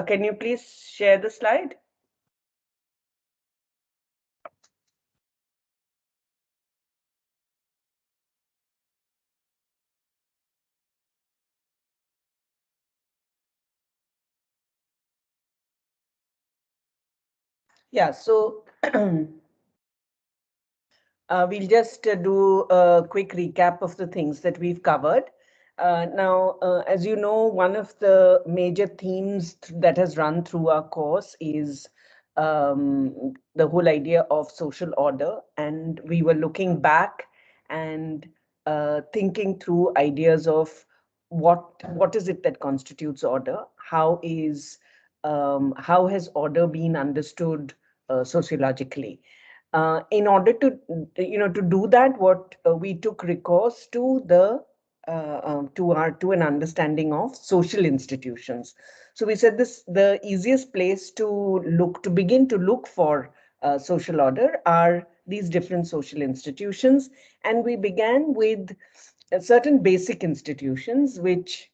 Can you please share the slide? Yeah, so we'll just do a quick recap of the things that we've covered. Now, as you know, one of the major themes that has run through our course is the whole idea of social order. And we were looking back and thinking through ideas of what is it that constitutes order? How has order been understood sociologically? In order to to do that, what we took recourse to to an understanding of social institutions. So we said this the easiest place to begin to look for social order are these different social institutions, and we began with certain basic institutions which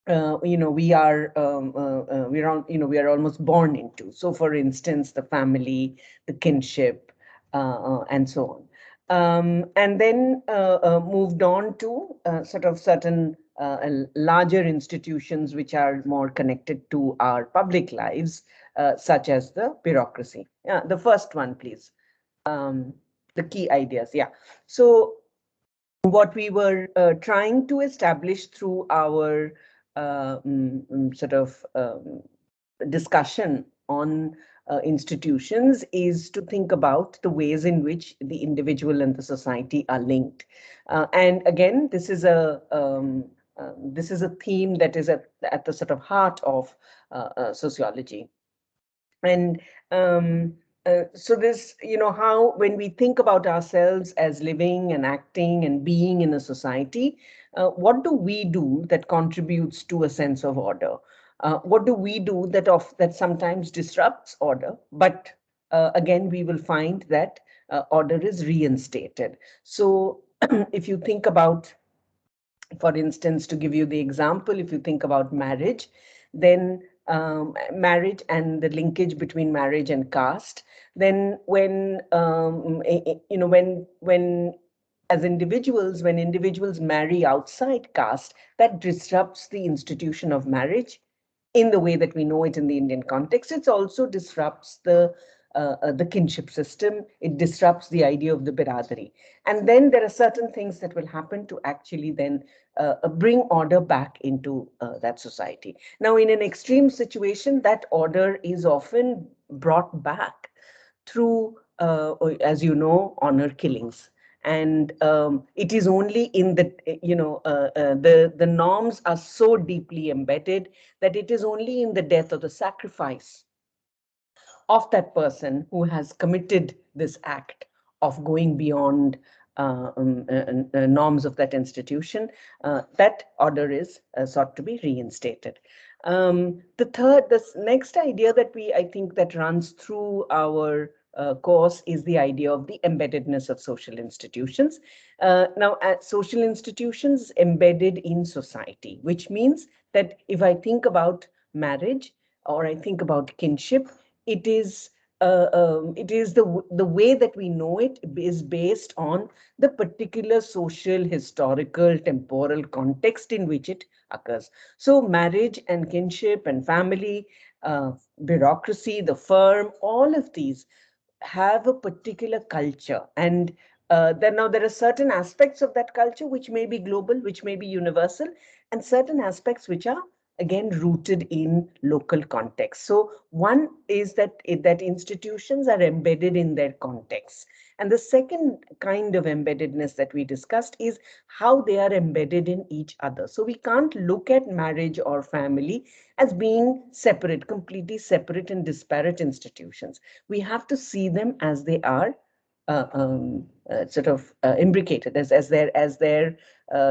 we are almost born into. So, for instance, the family, the kinship, and so on. And then moved on to sort of certain larger institutions which are more connected to our public lives, such as the bureaucracy. Yeah, the first one, please. Um, the key ideas. Yeah. So what we were trying to establish through our sort of discussion on institutions is to think about the ways in which the individual and the society are linked. And again, this is a theme that is at the sort of heart of sociology. And so this, how when we think about ourselves as living and acting and being in a society, what do we do that contributes to a sense of order? What do we do that sometimes disrupts order? But again, we will find that order is reinstated. So if you think about, for instance, to give you the example, if you think about marriage, then marriage and the linkage between marriage and caste, then when as individuals, when individuals marry outside caste, that disrupts the institution of marriage in the way that we know it in the Indian context. It also disrupts the kinship system. It disrupts the idea of the biradari. And then there are certain things that will happen to actually then bring order back into that society. Now, in an extreme situation, that order is often brought back through, as you know, honor killings. And it is only in the, the norms are so deeply embedded that it is only in the death or the sacrifice of that person who has committed this act of going beyond norms of that institution, that order is sought to be reinstated. This next idea that I think that runs through our course is the idea of the embeddedness of social institutions. Now, social institutions embedded in society, which means that if I think about marriage or I think about kinship, it is the way that we know it is based on the particular social, historical, temporal context in which it occurs. So marriage and kinship and family, bureaucracy, the firm, all of these have a particular culture. And there are certain aspects of that culture which may be global, which may be universal, and certain aspects which are again rooted in local context. So one is that institutions are embedded in their context. And the second kind of embeddedness that we discussed is how they are embedded in each other. So we can't look at marriage or family as being separate, completely separate and disparate institutions. We have to see them as they are, sort of imbricated, as their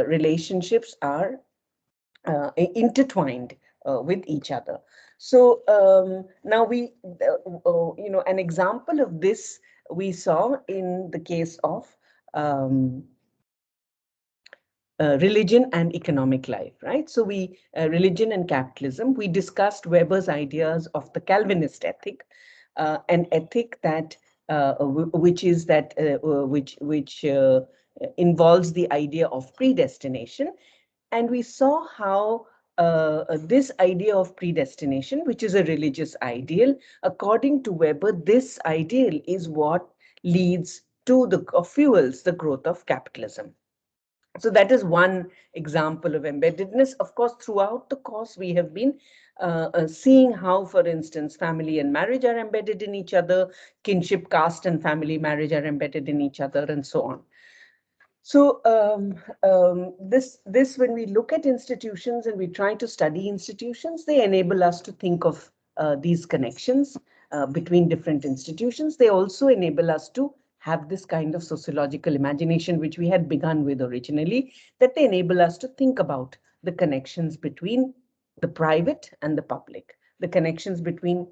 relationships are intertwined with each other. So now an example of this we saw in the case of um, religion and economic life, right? So religion and capitalism, we discussed Weber's ideas of the Calvinist ethic, an ethic that which is that which involves the idea of predestination. And we saw how this idea of predestination, which is a religious ideal, according to Weber, this ideal is what leads to fuels the growth of capitalism. So that is one example of embeddedness. Of course, throughout the course, we have been seeing how, for instance, family and marriage are embedded in each other, kinship, caste, and family marriage are embedded in each other, and so on. So when we look at institutions and we try to study institutions, they enable us to think of these connections between different institutions. They also enable us to have this kind of sociological imagination, which we had begun with originally, that they enable us to think about the connections between the private and the public, the connections between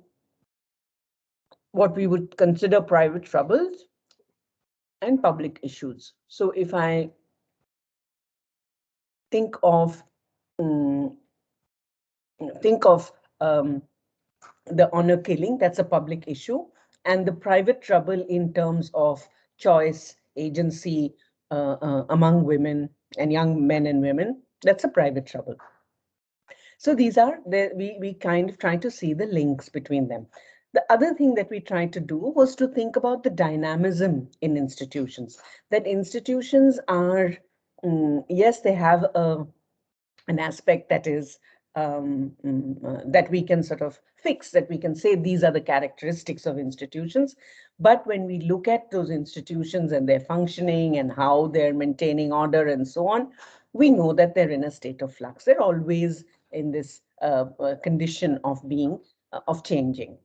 what we would consider private troubles and public issues. So if I think of um, the honor killing, that's a public issue, and the private trouble in terms of choice, agency among women and young men and women, that's a private trouble. So these are we kind of try to see the links between them. The other thing that we tried to do was to think about the dynamism in institutions. That institutions are, yes, they have an aspect that is that we can sort of fix, that we can say these are the characteristics of institutions. But when we look at those institutions and their functioning and how they're maintaining order and so on, we know that they're in a state of flux. They're always in this condition of being, of changing.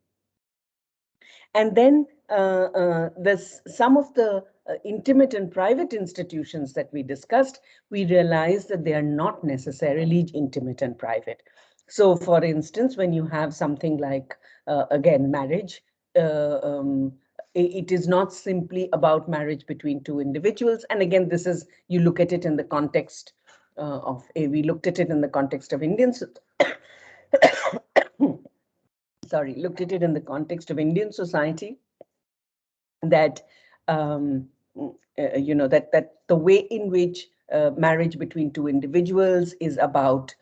And then there's some of the intimate and private institutions that we discussed, we realized that they are not necessarily intimate and private. So for instance, when you have something like, again, marriage, it is not simply about marriage between two individuals. And again, this is, you look at it in the context we looked at it in the context of Indians. Sorry, looked at it in the context of Indian society, that that the way in which marriage between two individuals is about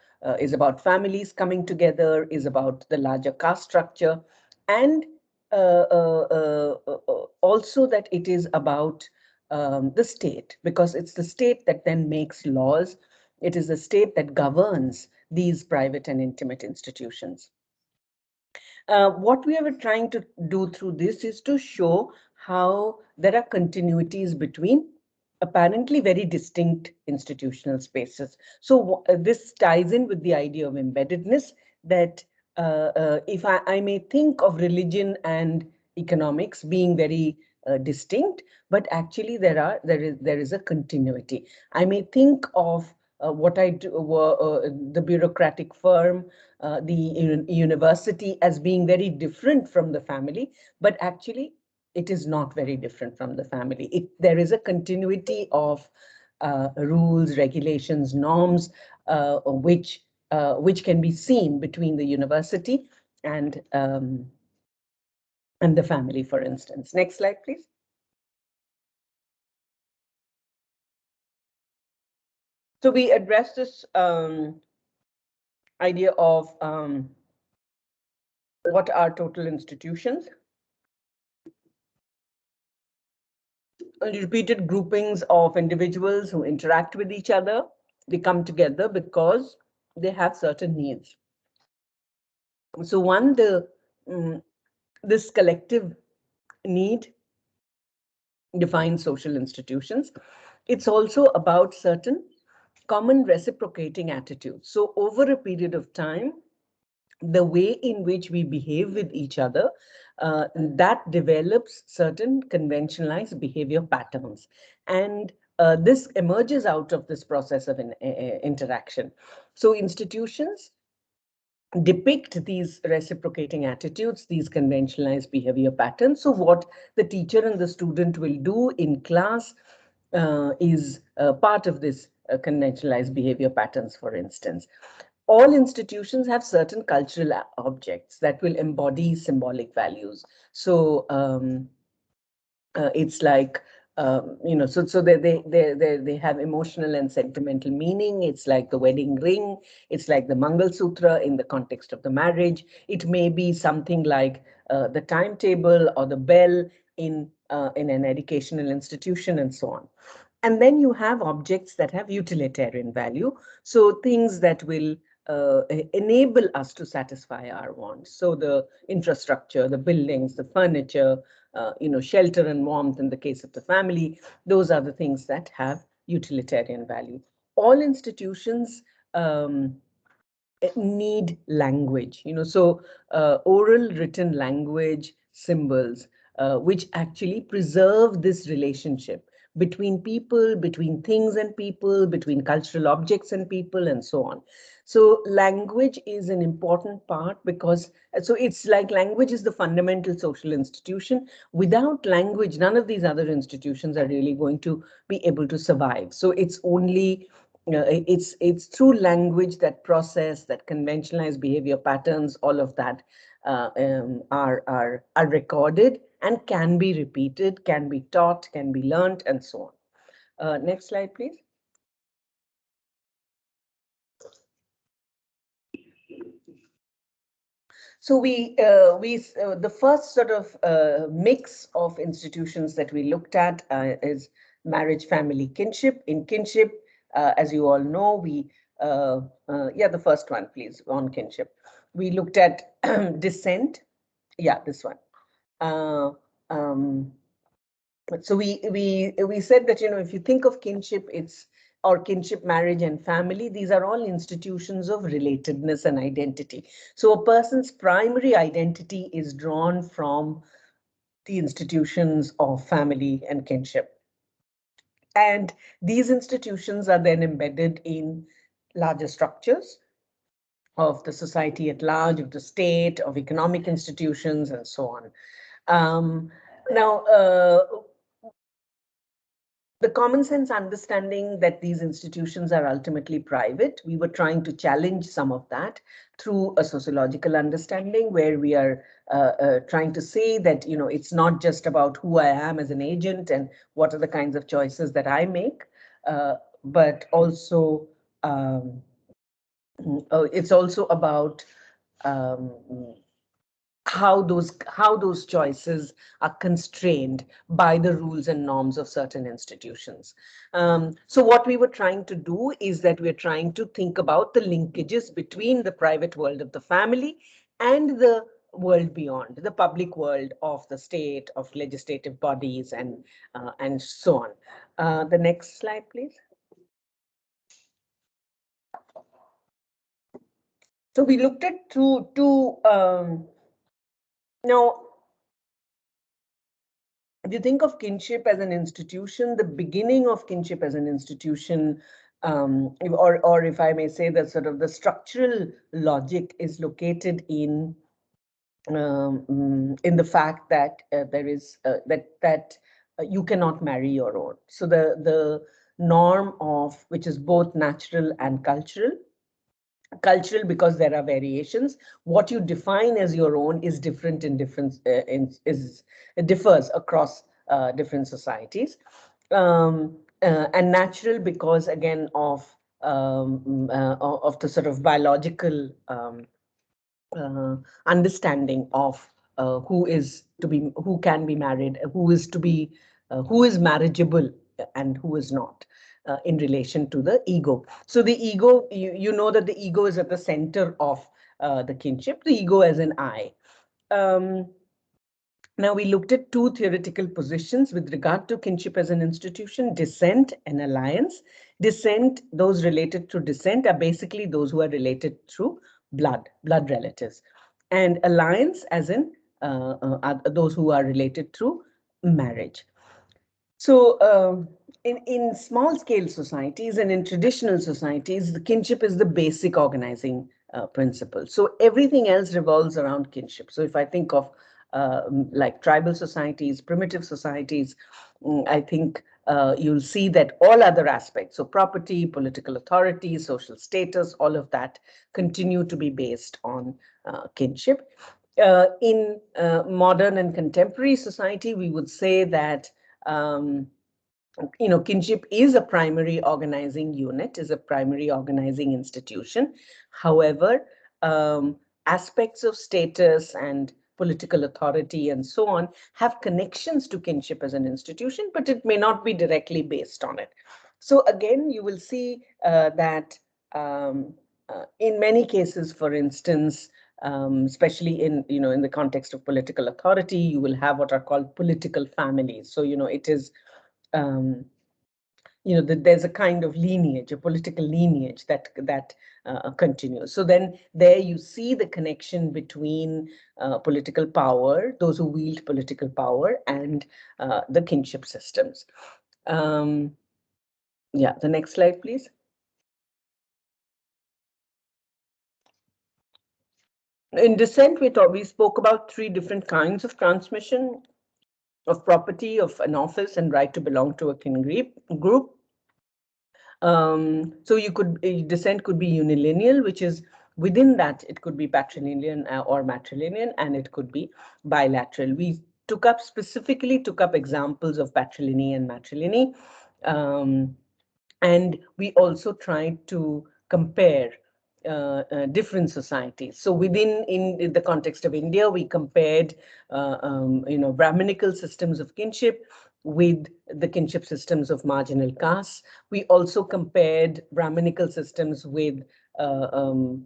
families coming together, is about the larger caste structure, and also that it is about the state, because it's the state that then makes laws. It is the state that governs these private and intimate institutions. What we are trying to do through this is to show how there are continuities between apparently very distinct institutional spaces. So this ties in with the idea of embeddedness, that if I may think of religion and economics being very distinct, but actually there is a continuity. I may think of what I do, the bureaucratic firm, the university as being very different from the family, but actually it is not very different from the family. There is a continuity of rules, regulations, norms, which can be seen between the university and the family, for instance. Next slide, please. So we address this idea of what are total institutions. Repeated groupings of individuals who interact with each other. They come together because they have certain needs. So one, this collective need defines social institutions. It's also about certain common reciprocating attitudes. So over a period of time, the way in which we behave with each other that develops certain conventionalized behavior patterns. And this emerges out of this process of an interaction. So institutions depict these reciprocating attitudes, these conventionalized behavior patterns. So what the teacher and the student will do in class is part of this conventionalized behavior patterns, for instance. All institutions have certain cultural objects that will embody symbolic values. So it's like so they have emotional and sentimental meaning. It's like the wedding ring. It's like the Mangal Sutra in the context of the marriage. It may be something like the timetable or the bell in an educational institution, and so on. And then you have objects that have utilitarian value. So things that will enable us to satisfy our wants. So the infrastructure, the buildings, the furniture, shelter and warmth in the case of the family, those are the things that have utilitarian value. All institutions need language, so oral written language symbols, which actually preserve this relationship between people, between things and people, between cultural objects and people, and so on. So language is an important part because, so it's like language is the fundamental social institution. Without language, none of these other institutions are really going to be able to survive. So it's only it's through language that process, that conventionalized behavior patterns, all of that are recorded and can be repeated, can be taught, can be learned, and so on. Next slide, please. So the first sort of mix of institutions that we looked at is marriage, family, kinship. In kinship, as you all know, the first one, please, on kinship. We looked at descent. Yeah, this one. So we said that, if you think of kinship, or kinship, marriage, and family, these are all institutions of relatedness and identity. So a person's primary identity is drawn from the institutions of family and kinship. And these institutions are then embedded in larger structures of the society at large, of the state, of economic institutions, and so on. Now, the common sense understanding that these institutions are ultimately private, we were trying to challenge some of that through a sociological understanding, where we are trying to say that, it's not just about who I am as an agent and what are the kinds of choices that I make, but also it's also about how those choices are constrained by the rules and norms of certain institutions. So what we were trying to do is that we're trying to think about the linkages between the private world of the family and the world beyond, the public world of the state, of legislative bodies, and so on. The next slide, please. So we looked at two now, if you think of kinship as an institution, the beginning of kinship as an institution, or if I may say that sort of the structural logic is located in the fact that there is that you cannot marry your own. So the norm of, which is both natural and cultural because there are variations. What you define as your own is different in different it differs across different societies, and natural because, again, of the sort of biological understanding of who can be married, who is marriageable, and who is not. In relation to the ego. So the ego, you know that the ego is at the center of the kinship, the ego as an I. Now, we looked at two theoretical positions with regard to kinship as an institution: descent and alliance. Descent, those related to descent are basically those who are related through blood relatives. And alliance as in those who are related through marriage. So in small-scale societies and in traditional societies, the kinship is the basic organizing principle. So everything else revolves around kinship. So if I think of like tribal societies, primitive societies, I think you'll see that all other aspects, so property, political authority, social status, all of that continue to be based on kinship. In modern and contemporary society, we would say that kinship is a primary organizing unit, is a primary organizing institution. However, aspects of status and political authority and so on have connections to kinship as an institution, but it may not be directly based on it. So again, you will see that in many cases, for instance, especially in the context of political authority, you will have what are called political families. So it is there's a kind of lineage, a political lineage that continues. So then there you see the connection between political power, those who wield political power, and the kinship systems. Yeah, the next slide, please. In descent, we spoke about 3 different kinds of transmission of property, of an office, and right to belong to a kin group. So descent could be unilineal, which is within that it could be patrilineal or matrilineal, and it could be bilateral. We specifically took up examples of patrilineal and matrilineal, and we also tried to compare different societies. So in the context of India, we compared Brahminical systems of kinship with the kinship systems of marginal castes. We also compared Brahminical systems with the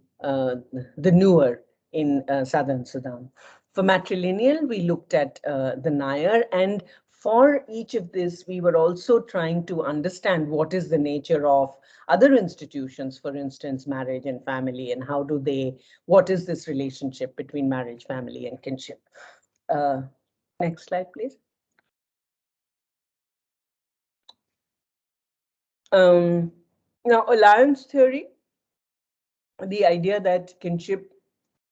Nuer in southern Sudan. For matrilineal, we looked at the Nair, and for each of this, we were also trying to understand what is the nature of other institutions, for instance, marriage and family, and what is this relationship between marriage, family, and kinship. Next slide, please. Now, alliance theory, the idea that kinship,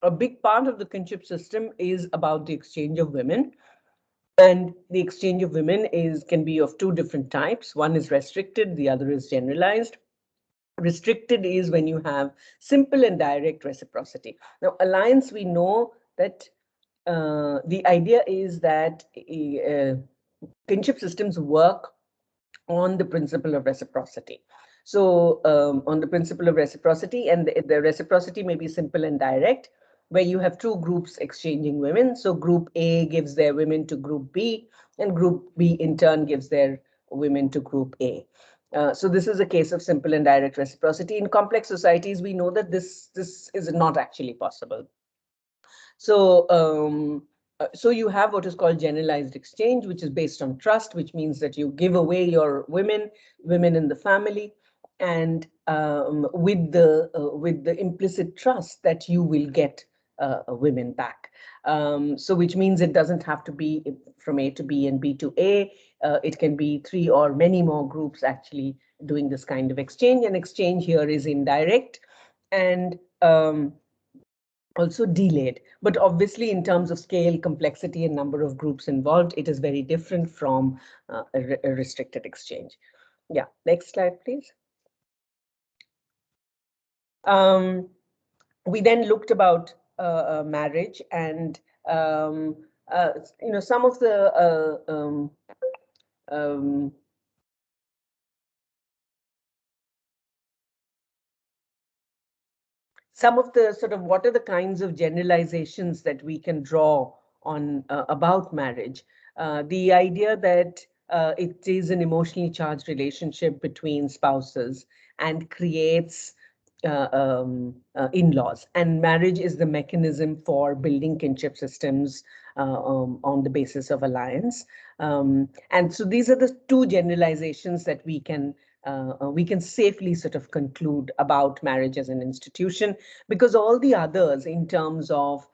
a big part of the kinship system is about the exchange of women. And the exchange of women can be of 2 different types. One is restricted, the other is generalized. Restricted is when you have simple and direct reciprocity. Now, alliance, we know that the idea is that kinship systems work on the principle of reciprocity. So on the principle of reciprocity, and the reciprocity may be simple and direct, where you have 2 groups exchanging women. So group A gives their women to group B, and group B in turn gives their women to group A. So this is a case of simple and direct reciprocity. In complex societies, we know that this is not actually possible. So you have what is called generalized exchange, which is based on trust, which means that you give away your women in the family, and with the implicit trust that you will get women back. So which means it doesn't have to be from A to B and B to A. It can be 3 or many more groups actually doing this kind of exchange. And exchange here is indirect and also delayed. But obviously, in terms of scale, complexity, and number of groups involved, it is very different from a restricted exchange. Yeah, next slide, please. We then looked about marriage, and some of the sort of what are the kinds of generalizations that we can draw on about marriage. The idea that it is an emotionally charged relationship between spouses and creates in-laws, and marriage is the mechanism for building kinship systems on the basis of alliance. And so these are the 2 generalizations that we can safely sort of conclude about marriage as an institution, because all the others in terms of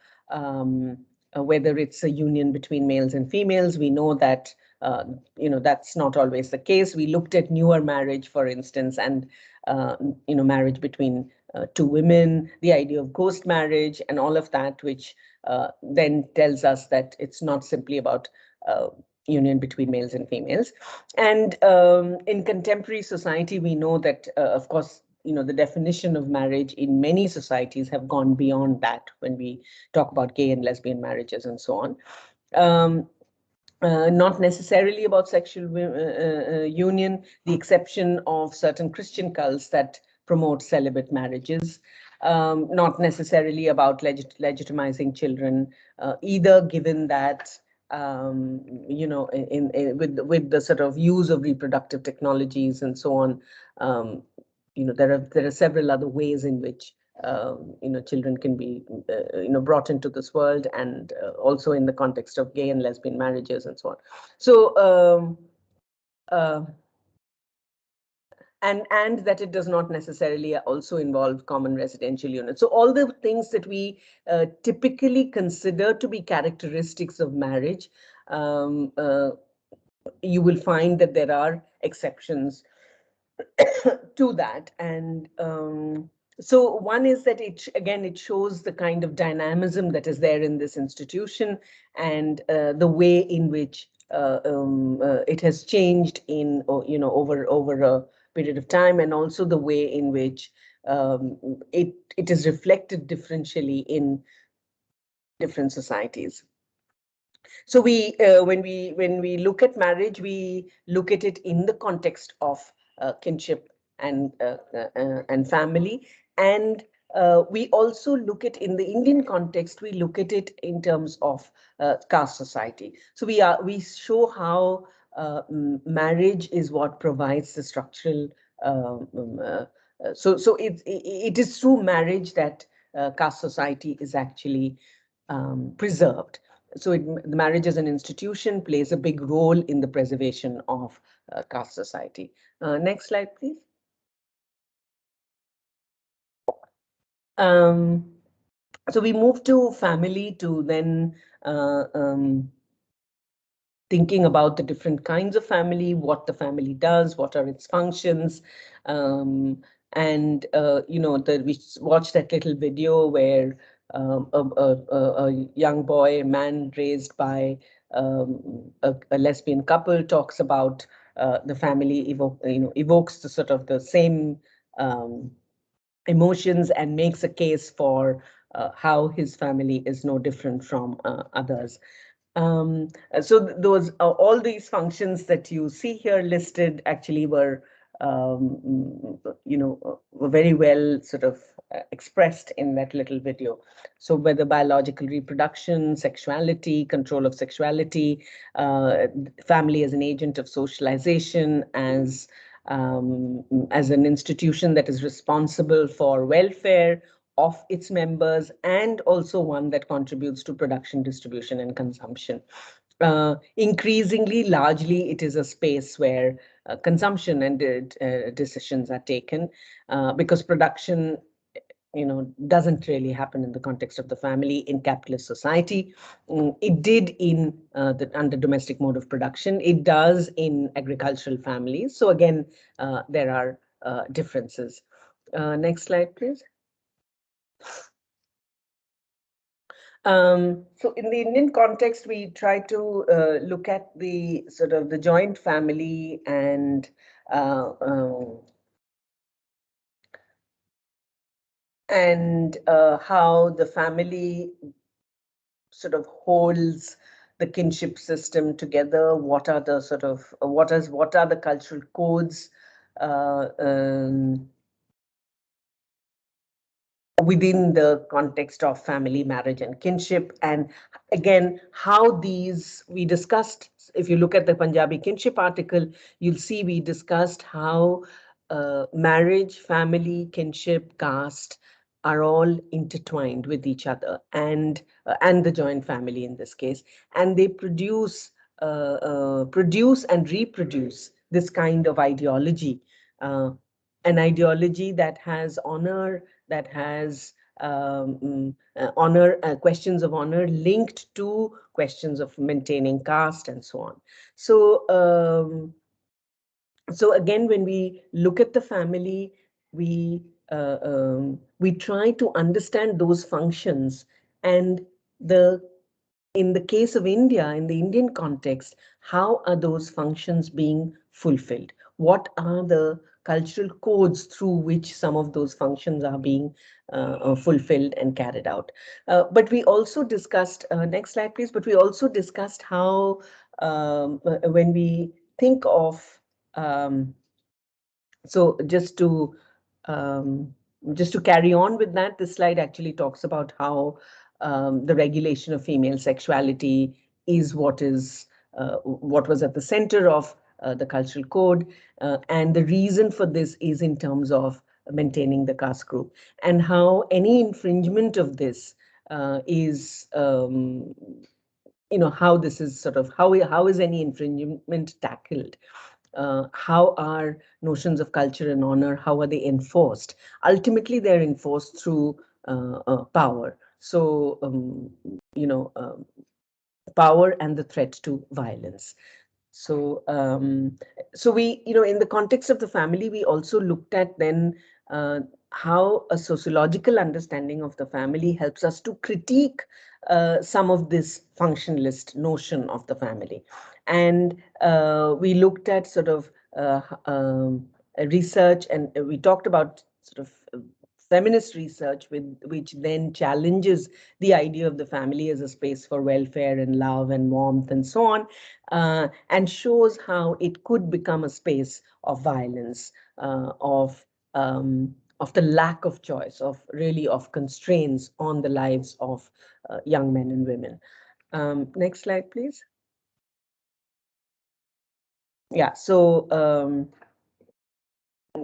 whether it's a union between males and females. We know that that's not always the case. We looked at newer marriage, for instance, and marriage between two women, the idea of ghost marriage and all of that, which then tells us that it's not simply about union between males and females. And in contemporary society, we know that, of course, the definition of marriage in many societies have gone beyond that when we talk about gay and lesbian marriages and so on. Not necessarily about sexual union, the exception of certain Christian cults that promote celibate marriages. Not necessarily about legitimizing children either, given that with the sort of use of reproductive technologies and so on, there are several other ways in which children can be brought into this world, and also in the context of gay and lesbian marriages and so on. So and that it does not necessarily also involve common residential units. So all the things that we typically consider to be characteristics of marriage, you will find that there are exceptions to that. And so one is that it shows the kind of dynamism that is there in this institution, and the way in which it has changed in over a period of time, and also the way in which it is reflected differentially in different societies. So when we look at marriage, we look at it in the context of kinship and family, and we also look at, in the Indian context, we look at it in terms of caste society. So we show how marriage is what provides the structural. So it is through marriage that caste society is actually preserved. So the marriage as an institution plays a big role in the preservation of caste society. Next slide, please. So we move to family, to then thinking about the different kinds of family, what the family does, what are its functions. And we watched that little video where a young boy, a man raised by a lesbian couple, talks about the family evokes the sort of the same emotions, and makes a case for how his family is no different from others. So those all these functions that you see here listed actually were were very well sort of expressed in that little video. So whether biological reproduction, sexuality, control of sexuality, family as an agent of socialization, as an institution that is responsible for welfare of its members, and also one that contributes to production, distribution, and consumption. Increasingly, largely, it is a space where consumption and decisions are taken, because production doesn't really happen in the context of the family in capitalist society. It did in under domestic mode of production. It does in agricultural families. So again, there are differences. Next slide, please. So in the Indian context, we try to look at the sort of the joint family, and how the family sort of holds the kinship system together. What are the sort of what are the cultural codes within the context of family, marriage, and kinship. And again, how these we discussed. If you look at the Punjabi kinship article, you'll see we discussed how marriage, family, kinship, caste are all intertwined with each other, and the joint family in this case, and they produce and reproduce this kind of ideology, an ideology that has honor, that has honor, questions of honor linked to questions of maintaining caste and so on. So again, when we look at the family, we try to understand those functions, and in the case of India, in the Indian context, how are those functions being fulfilled? What are the cultural codes through which some of those functions are being fulfilled and carried out? But we also discussed, next slide please, but we also discussed how when we think of, um, so just to carry on with that, this slide actually talks about how the regulation of female sexuality is what was at the center of the cultural code, and the reason for this is in terms of maintaining the caste group, and how any infringement of this is how this is sort of how is any infringement tackled, how are notions of culture and honor, how are they enforced? Ultimately, they're enforced through power. So, power and the threat to violence. So, so we, in the context of the family, we also looked at then how a sociological understanding of the family helps us to critique some of this functionalist notion of the family. And we looked at sort of research, and we talked about sort of feminist research which then challenges the idea of the family as a space for welfare and love and warmth and so on, and shows how it could become a space of violence, of the lack of choice, of constraints on the lives of young men and women. Next slide, please. Yeah, so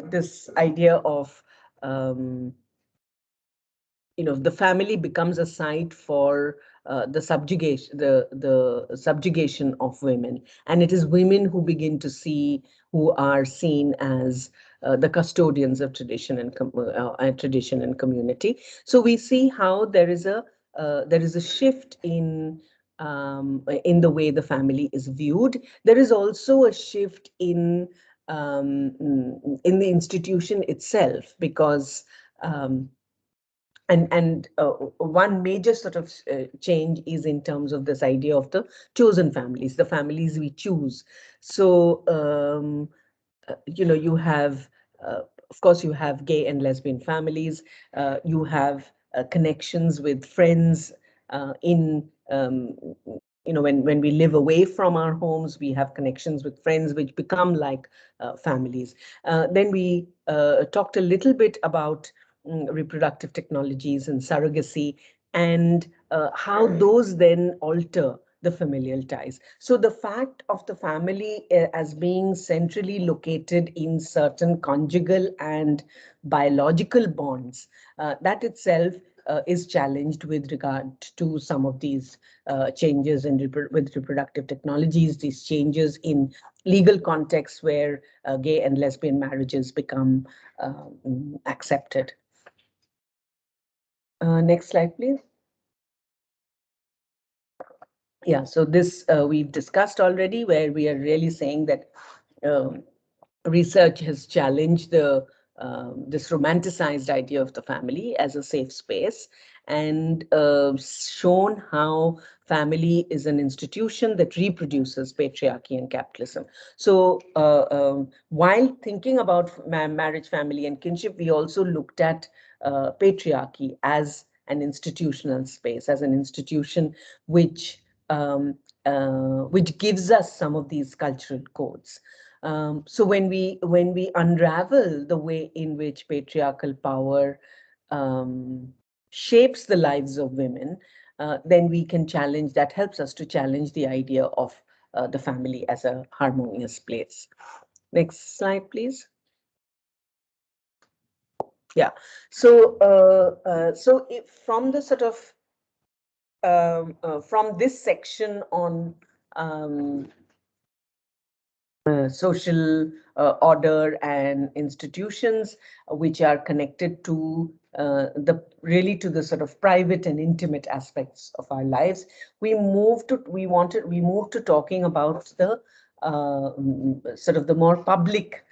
this idea of the family becomes a site for the subjugation of women, and it is women who begin to who are seen as the custodians of tradition and community. So we see how there is a shift in the way the family is viewed. There is also a shift in the institution itself, because one major sort of change is in terms of this idea of the chosen families, the families we choose. So, you have, of course, you have gay and lesbian families. You have connections with friends in, when we live away from our homes, we have connections with friends which become like families. Then we talked a little bit about reproductive technologies and surrogacy, and how those then alter the familial ties. So the fact of the family as being centrally located in certain conjugal and biological bonds, that itself is challenged with regard to some of these changes with reproductive technologies, these changes in legal contexts where gay and lesbian marriages become accepted. Next slide, please. Yeah, so this we've discussed already, where we are really saying that research has challenged this romanticized idea of the family as a safe space, and shown how family is an institution that reproduces patriarchy and capitalism. So while thinking about marriage, family, and kinship, we also looked at patriarchy as an institutional space, as an institution which gives us some of these cultural codes. So when we unravel the way in which patriarchal power shapes the lives of women, then we can challenge, that helps us to challenge the idea of the family as a harmonious place. Next slide, please. Yeah, so from the sort of from this section on social order and institutions which are connected to really to the sort of private and intimate aspects of our lives, we moved to talking about the sort of the more public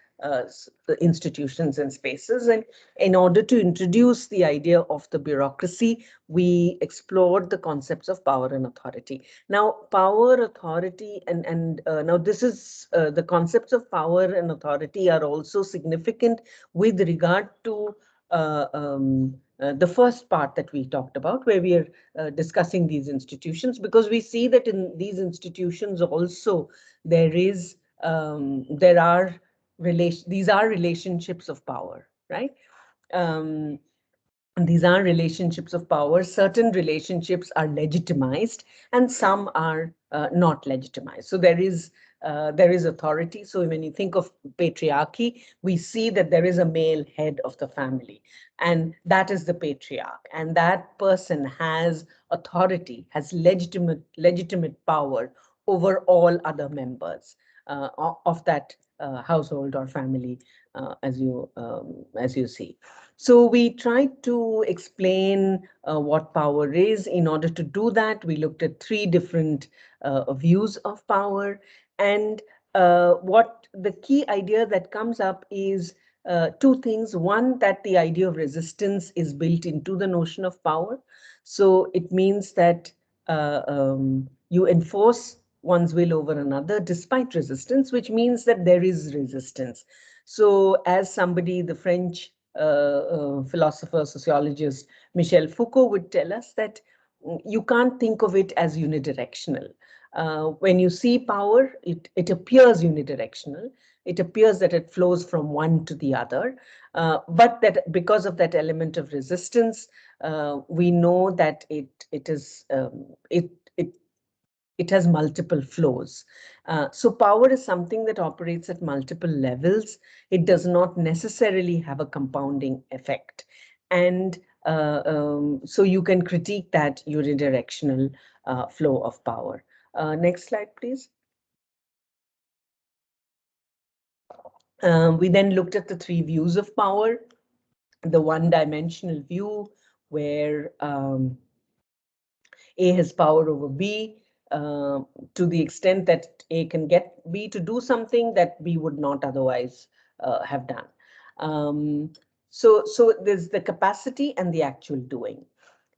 institutions and spaces. And in order to introduce the idea of the bureaucracy, we explored the concepts of power and authority. Now, power, authority, and now this is the concepts of power and authority are also significant with regard to the first part that we talked about, where we are discussing these institutions, because we see that in these institutions also these are relationships of power, right? Um, these are relationships of power. Certain relationships are legitimized and some are not legitimized. So there is authority. So when you think of patriarchy, we see that there is a male head of the family, and that is the patriarch. And that person has authority, has legitimate power over all other members of that household or family, as you see. So we tried to explain what power is. In order to do that, we looked at three different views of power. And what the key idea that comes up is two things. One, that the idea of resistance is built into the notion of power. So it means that you enforce one's will over another despite resistance, which means that there is resistance. So as somebody, the French philosopher, sociologist Michel Foucault would tell us that you can't think of it as unidirectional. When you see power, it appears unidirectional. It appears that it flows from one to the other, but that because of that element of resistance, we know that it has multiple flows. So power is something that operates at multiple levels. It does not necessarily have a compounding effect. And so you can critique that unidirectional flow of power. Next slide, please. We then looked at the three views of power. The one-dimensional view, where A has power over B, to the extent that A can get B to do something that B would not otherwise have done. So there's the capacity and the actual doing.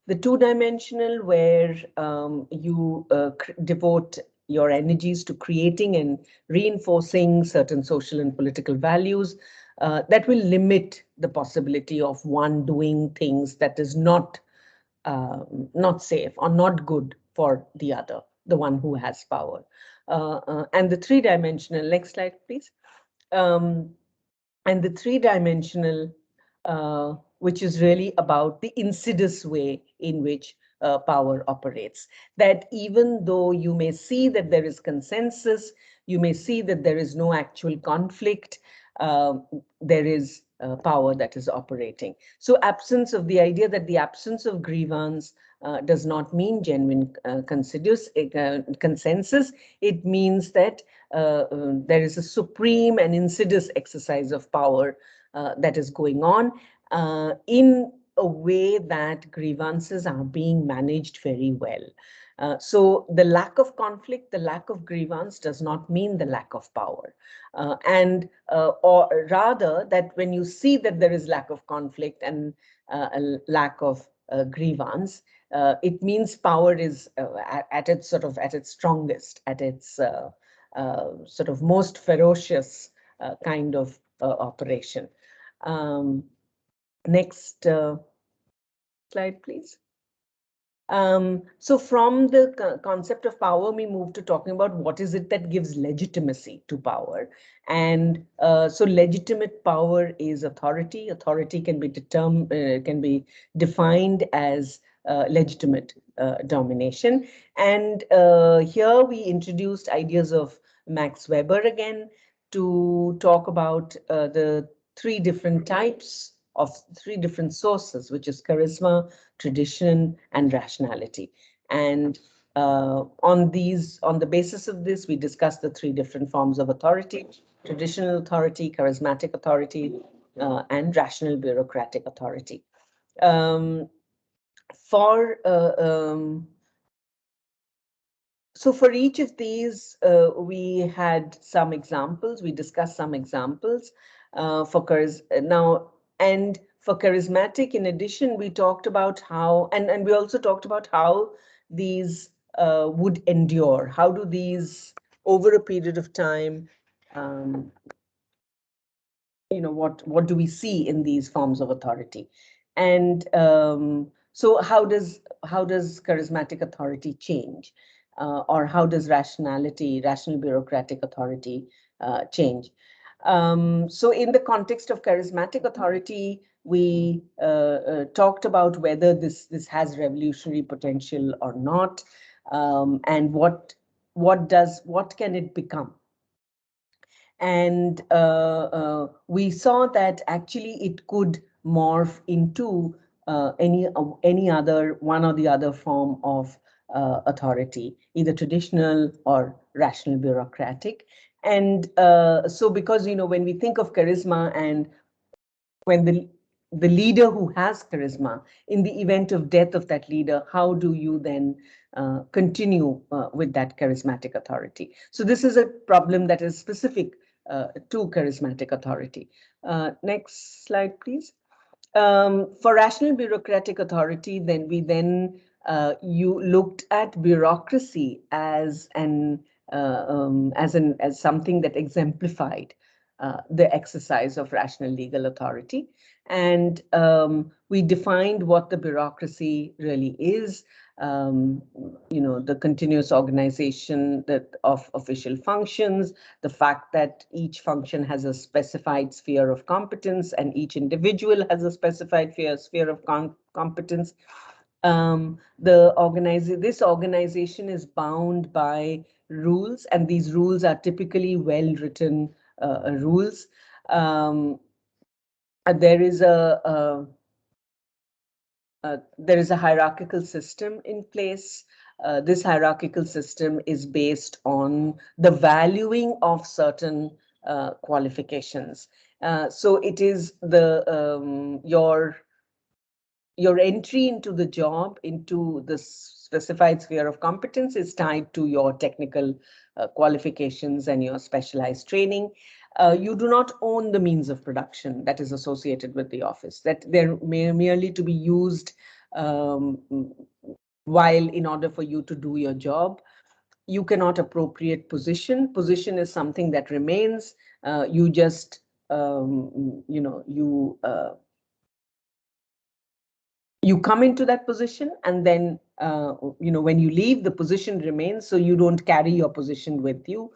The two-dimensional, where you devote your energies to creating and reinforcing certain social and political values that will limit the possibility of one doing things that is not safe or not good for the other, the one who has power. And the three-dimensional, next slide, please. And the three-dimensional, which is really about the insidious way in which power operates. That even though you may see that there is consensus, you may see that there is no actual conflict, there is power that is operating. So absence of the idea that the absence of grievance does not mean genuine consensus. It means that there is a supreme and insidious exercise of power that is going on in a way that grievances are being managed very well. So the lack of conflict, the lack of grievance does not mean the lack of power. Or rather that when you see that there is lack of conflict and a lack of grievance, it means power is at its strongest, at its sort of most ferocious kind of operation. Next slide, please. So from the concept of power, we move to talking about what is it that gives legitimacy to power. And so legitimate power is authority. Authority can be defined as legitimate domination. And here we introduced ideas of Max Weber again to talk about the three different sources, which is charisma, tradition, and rationality. And on the basis of this, we discussed the three different forms of authority: traditional authority, charismatic authority, and rational bureaucratic authority. Um, for So for each of these, we had some examples. We discussed some examples for now, and for charismatic. In addition, we talked about how, and we also talked about how these would endure. How do these, over a period of time, um, what do we see in these forms of authority, and so how does charismatic authority change, or how does rational bureaucratic authority change? So in the context of charismatic authority, we talked about whether this has revolutionary potential or not, and what can it become. And we saw that actually it could morph into any other one or the other form of authority, either traditional or rational bureaucratic. And so because when we think of charisma, and when the leader who has charisma, in the event of death of that leader, how do you then continue with that charismatic authority? So this is a problem that is specific to charismatic authority. Next slide, please. For rational bureaucratic authority, then you looked at bureaucracy as something that exemplified the exercise of rational legal authority, and we defined what the bureaucracy really is. The continuous organization of official functions, the fact that each function has a specified sphere of competence and each individual has a specified sphere of competence. This organization is bound by rules, and these rules are typically well-written rules. There is a hierarchical system in place. This hierarchical system is based on the valuing of certain qualifications. So it is your entry into the job, into the specified sphere of competence, is tied to your technical qualifications and your specialized training. You do not own the means of production that is associated with the office, that they're merely to be used um, while in order for you to do your job. You cannot appropriate position. Position is something that remains. You just, you come into that position, and then when you leave, the position remains, so you don't carry your position with you.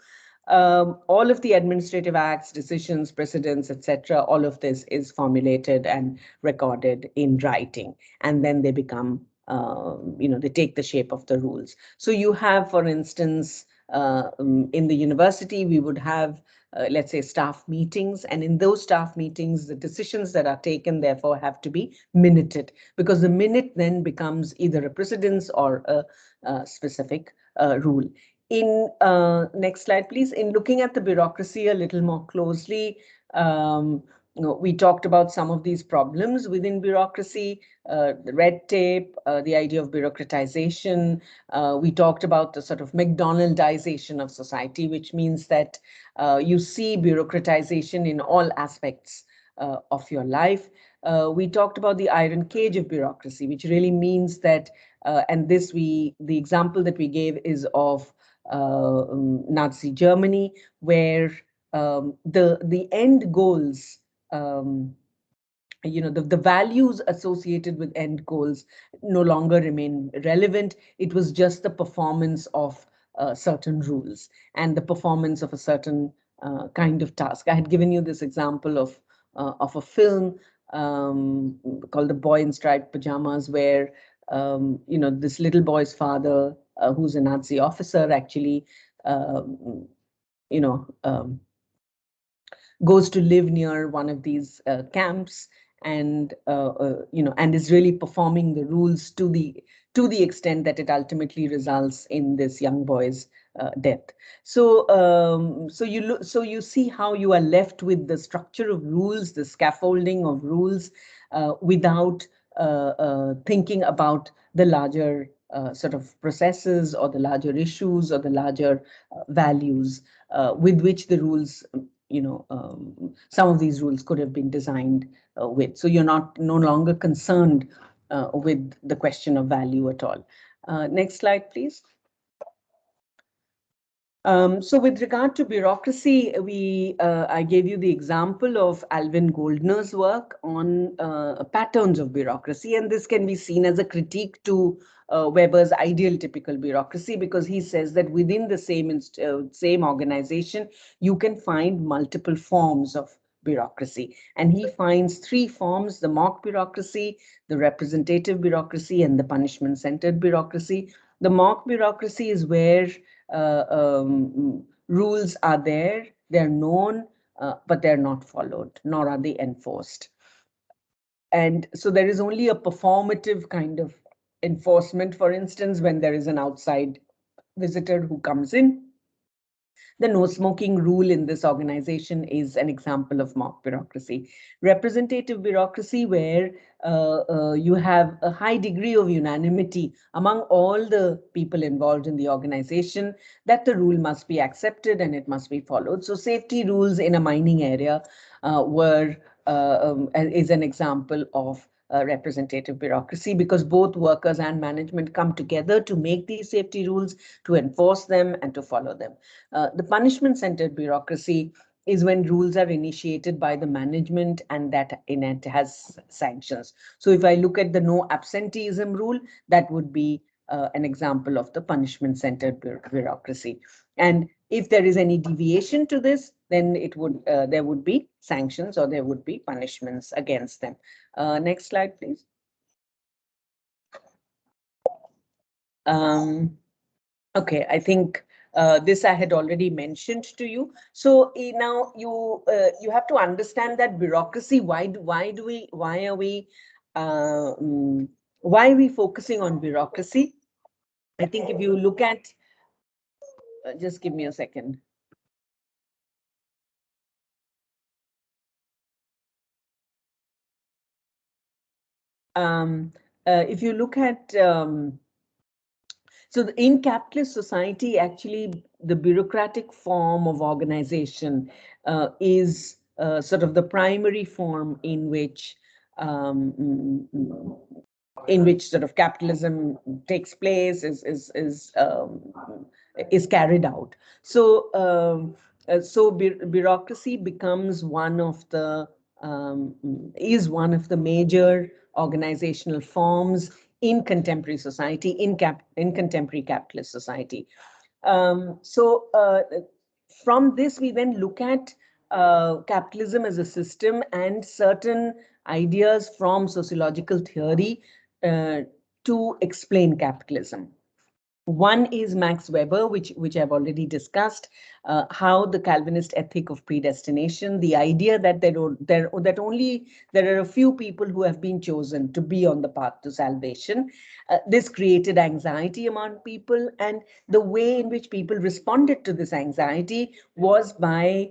All of the administrative acts, decisions, precedents, etc., all of this is formulated and recorded in writing, and then they become they take the shape of the rules. So you have, for instance, in the university, we would have let's say staff meetings, and in those staff meetings, the decisions that are taken therefore have to be minuted, because the minute then becomes either a precedence or a specific rule. In next slide, please. In looking at the bureaucracy a little more closely, we talked about some of these problems within bureaucracy, the red tape, the idea of bureaucratization. We talked about the sort of McDonaldization of society, which means that you see bureaucratization in all aspects of your life. We talked about the iron cage of bureaucracy, which really means that, and the example that we gave is of Nazi Germany, where the end goals, the values associated with end goals no longer remain relevant. It was just the performance of certain rules and the performance of a certain kind of task. I had given you this example of a film called The Boy in Striped Pajamas, where this little boy's father, who's a Nazi officer, actually you know um, goes to live near one of these camps, and and is really performing the rules to the extent that it ultimately results in this young boy's death. So you see how you are left with the structure of rules, the scaffolding of rules, without thinking about the larger sort of processes or the larger issues or the larger values with which the rules, some of these rules could have been designed with. So you're no longer concerned with the question of value at all. Next slide, please. So with regard to bureaucracy, I gave you the example of Alvin Goldner's work on patterns of bureaucracy, and this can be seen as a critique to Weber's ideal typical bureaucracy, because he says that within the same organization, you can find multiple forms of bureaucracy. And he finds three forms: the mock bureaucracy, the representative bureaucracy, and the punishment-centered bureaucracy. The mock bureaucracy is where rules are there, they're known, but they're not followed, nor are they enforced. And so there is only a performative kind of enforcement. For instance, when there is an outside visitor who comes in, the no smoking rule in this organization is an example of mock bureaucracy. Representative bureaucracy, where you have a high degree of unanimity among all the people involved in the organization that the rule must be accepted and it must be followed. So safety rules in a mining area is an example of representative bureaucracy, because both workers and management come together to make these safety rules, to enforce them, and to follow them. The punishment-centered bureaucracy is when rules are initiated by the management and that in it has sanctions. So if I look at the no absenteeism rule, that would be an example of the punishment-centered bureaucracy. And if there is any deviation to this, then there would be sanctions or there would be punishments against them. Next slide, please. Okay, I think this I had already mentioned to you. So now you have to understand that bureaucracy. Why are we focusing on bureaucracy? I think if you look at, just give me a second. If you look at, so in capitalist society, actually, the bureaucratic form of organization is sort of the primary form in which sort of capitalism takes place, is carried out. So bureaucracy becomes one of the major organizational forms in contemporary society, in contemporary capitalist society. From this, we then look at capitalism as a system and certain ideas from sociological theory to explain capitalism. One is Max Weber, which I've already discussed, how the Calvinist ethic of predestination, the idea that there are a few people who have been chosen to be on the path to salvation. This created anxiety among people, and the way in which people responded to this anxiety was by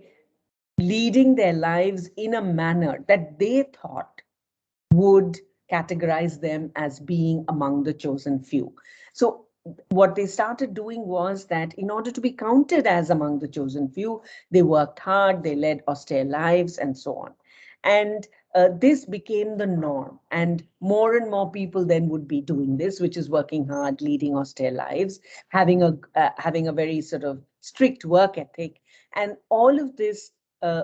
leading their lives in a manner that they thought would categorize them as being among the chosen few. So what they started doing was that in order to be counted as among the chosen few, they worked hard, they led austere lives, and so on. And this became the norm. And more people then would be doing this, which is working hard, leading austere lives, having a very sort of strict work ethic. And all of this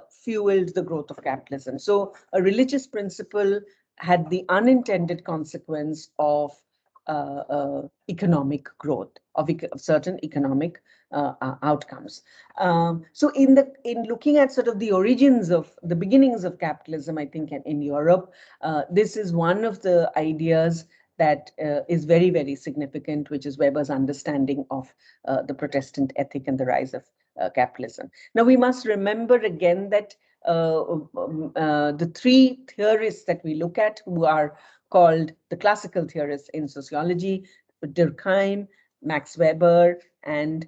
fueled the growth of capitalism. So a religious principle had the unintended consequence of economic growth, of certain economic outcomes. So in looking at sort of the origins of the beginnings of capitalism, I think in Europe, this is one of the ideas that is very, very significant, which is Weber's understanding of the Protestant ethic and the rise of capitalism. Now, we must remember again that the three theorists that we look at, who are called the classical theorists in sociology, Durkheim, Max Weber, and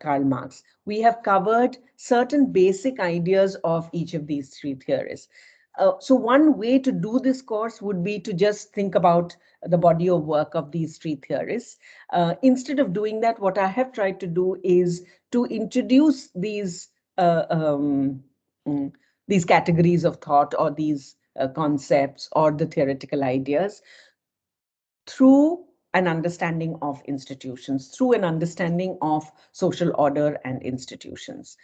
Karl Marx. We have covered certain basic ideas of each of these three theorists. So one way to do this course would be to just think about the body of work of these three theorists. Instead of doing that, what I have tried to do is to introduce uh, um, mm, these categories of thought, or these concepts, or the theoretical ideas, through an understanding of institutions, through an understanding of social order and institutions.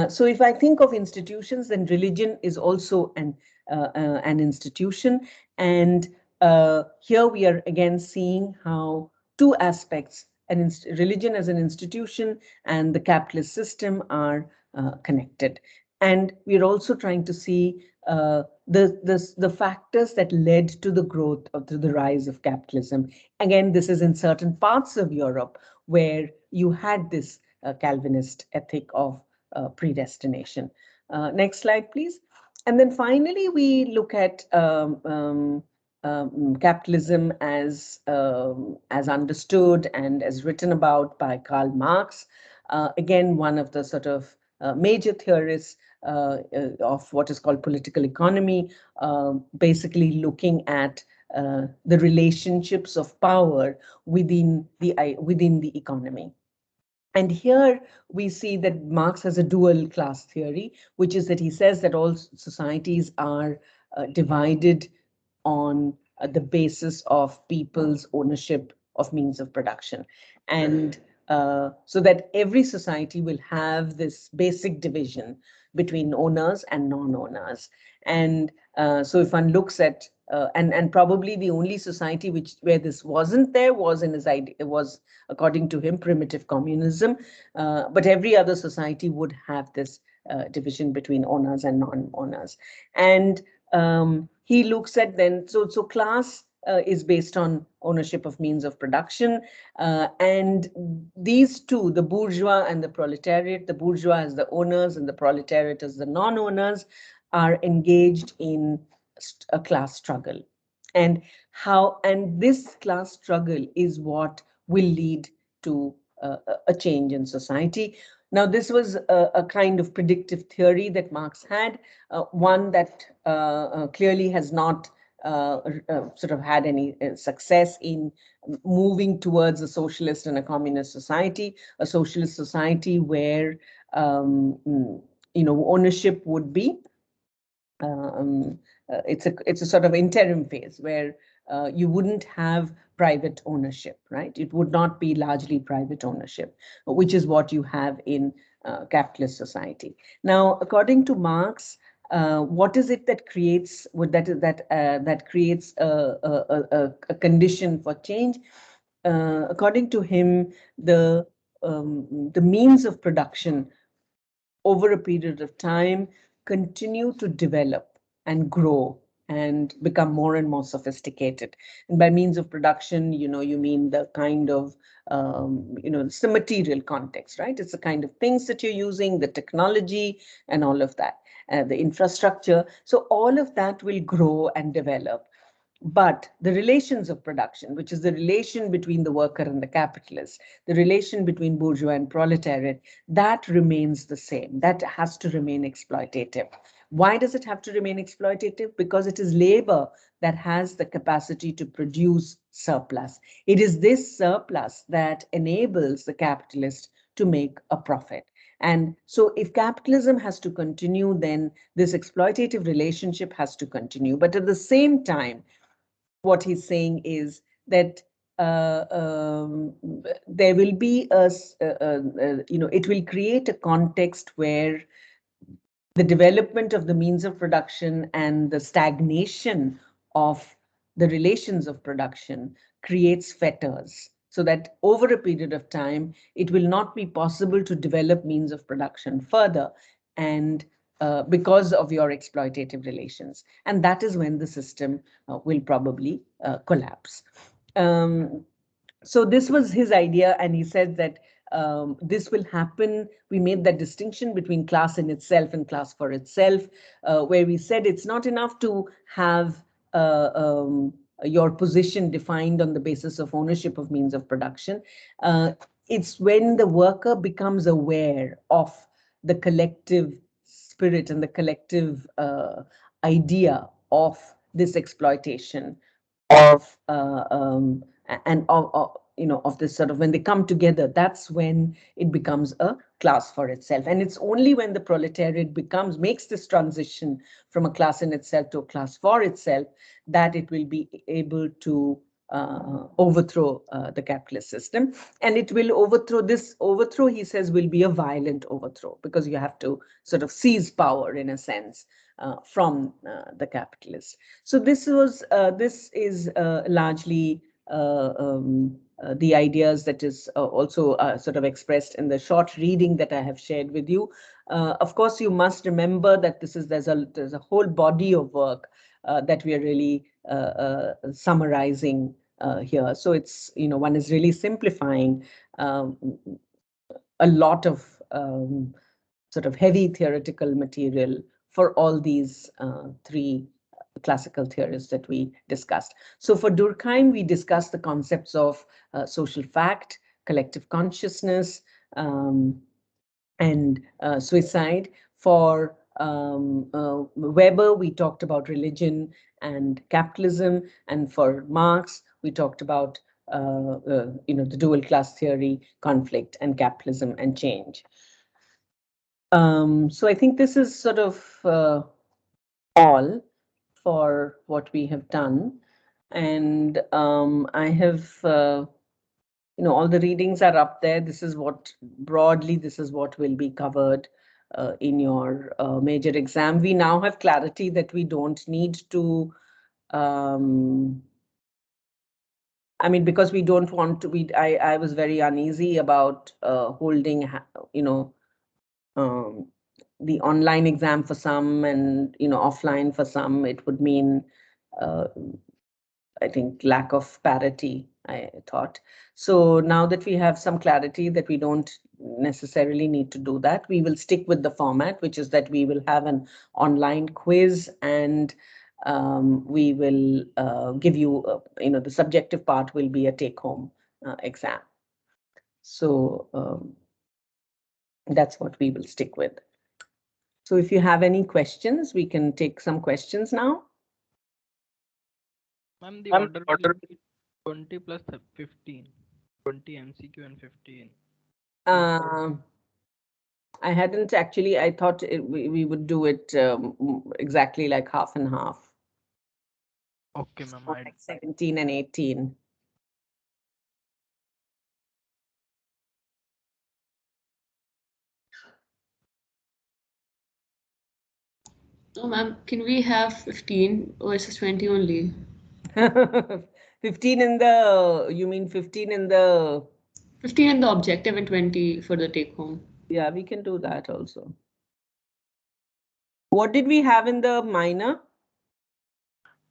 So if I think of institutions, then religion is also an institution. And here we are again seeing how two aspects, religion as an institution and the capitalist system, are connected. And we're also trying to see the factors that led to the growth, or to the rise of capitalism. Again, this is in certain parts of Europe where you had this Calvinist ethic of predestination. Next slide, please. And then finally, we look at capitalism as understood and as written about by Karl Marx. Again, one of the sort of major theorists of what is called political economy, basically looking at the relationships of power within the economy. And here we see that Marx has a dual class theory, which is that he says that all societies are divided on the basis of people's ownership of means of production. And so that every society will have this basic division between owners and non-owners. And so if one looks at, and probably the only society where this wasn't there was in his idea, was, according to him, primitive communism. But every other society would have this division between owners and non-owners. And he looks at then, so class is based on ownership of means of production. And these two, the bourgeois and the proletariat, the bourgeois as the owners and the proletariat as the non-owners, are engaged in a class struggle. And this class struggle is what will lead to a change in society. Now, this was a kind of predictive theory that Marx had, one that clearly has not sort of had any success in moving towards a socialist and a communist society, a socialist society where ownership would be it's a sort of interim phase where you wouldn't have private ownership, right? It would not be largely private ownership, which is what you have in capitalist society. Now, according to Marx, what is it that creates that creates a condition for change? According to him, the means of production over a period of time continue to develop and grow and become more and more sophisticated. And by means of production, you mean the kind of, it's the material context, right? It's the kind of things that you're using, the technology and all of that, the infrastructure. So all of that will grow and develop. But the relations of production, which is the relation between the worker and the capitalist, the relation between bourgeois and proletariat, that remains the same. That has to remain exploitative. Why does it have to remain exploitative? Because it is labor that has the capacity to produce surplus. It is this surplus that enables the capitalist to make a profit. And so if capitalism has to continue, then this exploitative relationship has to continue. But at the same time, what he's saying is that there will be it will create a context where the development of the means of production and the stagnation of the relations of production creates fetters, so that over a period of time, it will not be possible to develop means of production further, and because of your exploitative relations. And that is when the system will probably collapse. So this was his idea, and he said that this will happen. We made that distinction between class in itself and class for itself, where we said it's not enough to have your position defined on the basis of ownership of means of production. It's when the worker becomes aware of the collective spirit and the collective idea of this exploitation of and of this sort of, when they come together, that's when it becomes a class for itself. And it's only when the proletariat makes this transition from a class in itself to a class for itself that it will be able to overthrow the capitalist system. And it will overthrow, this overthrow, he says, will be a violent overthrow, because you have to sort of seize power in a sense from the capitalists. So this is largely the ideas that is also sort of expressed in the short reading that I have shared with you. Of course, you must remember that there's a whole body of work that we are really summarizing here. So it's, one is really simplifying a lot of sort of heavy theoretical material for all these three classical theories that we discussed. So for Durkheim, we discussed the concepts of social fact, collective consciousness, and suicide. For Weber, we talked about religion and capitalism, and for Marx, we talked about the dual class theory, conflict, and capitalism and change. So I think this is sort of all for what we have done, and I have all the readings are up there. This is what will be covered in your major exam. We now have clarity that we don't need to, I mean, because we don't want to, I was very uneasy about holding, the online exam for some and, offline for some. It would mean, I think, lack of parity, I thought. So now that we have some clarity that we don't necessarily need to do that, we will stick with the format, which is that we will have an online quiz, and we will give you, the subjective part will be a take-home exam. So that's what we will stick with. So if you have any questions, we can take some questions now. Ma'am, the order will be 20 plus 15. 20 MCQ and 15. I hadn't actually, I thought we would do it exactly like half and half. Okay, ma'am. Like 17 and 18. Oh, ma'am, can we have 15 versus 20 only? 15 in the, you mean 15 in the... 15 in the objective and 20 for the take home. Yeah, we can do that also. What did we have in the minor?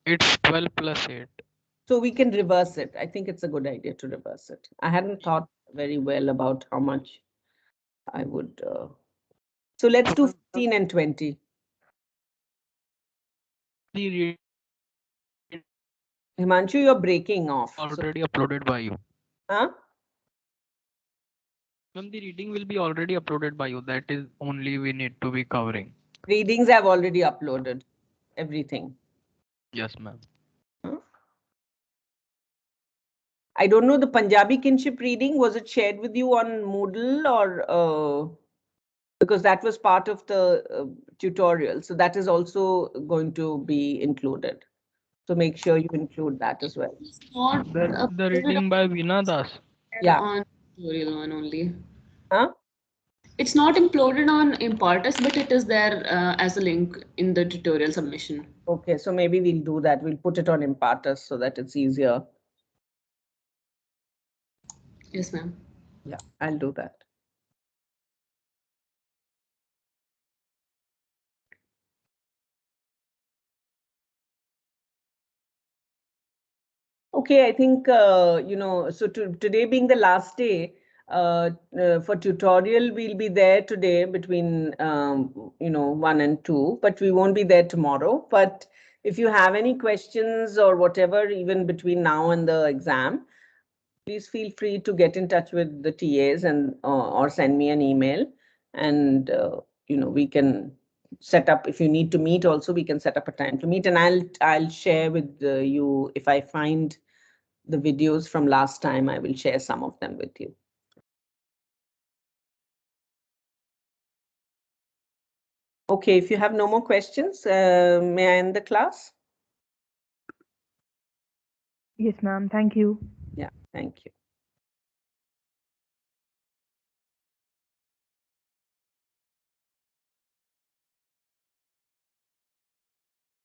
It's 12 plus 8. So we can reverse it. I think it's a good idea to reverse it. I hadn't thought very well about how much I would... So let's do 15 and 20. Himanshu, you're breaking off. Already uploaded by you. Huh? Ma'am, the reading will be already uploaded by you. That is only we need to be covering. Readings I've already uploaded. Everything. Yes, ma'am. Huh? I don't know, the Punjabi kinship reading, was it shared with you on Moodle or... because that was part of the tutorial. So that is also going to be included. So make sure you include that as well. The reading by Veena Das. Yeah. On tutorial one only. Huh? It's not uploaded on Impartus, but it is there as a link in the tutorial submission. Okay, so maybe we'll do that. We'll put it on Impartus so that it's easier. Yes, ma'am. Yeah, I'll do that. Okay, I think, so today being the last day for tutorial, we'll be there today between, 1 and 2, but we won't be there tomorrow. But if you have any questions or whatever, even between now and the exam, please feel free to get in touch with the TAs and or send me an email, and we can set up, if you need to meet also, we can set up a time to meet, and I'll share with you if I find the videos from last time. I will share some of them with you. Okay, if you have no more questions, may I end the class? Yes, ma'am. Thank you. Yeah, thank you.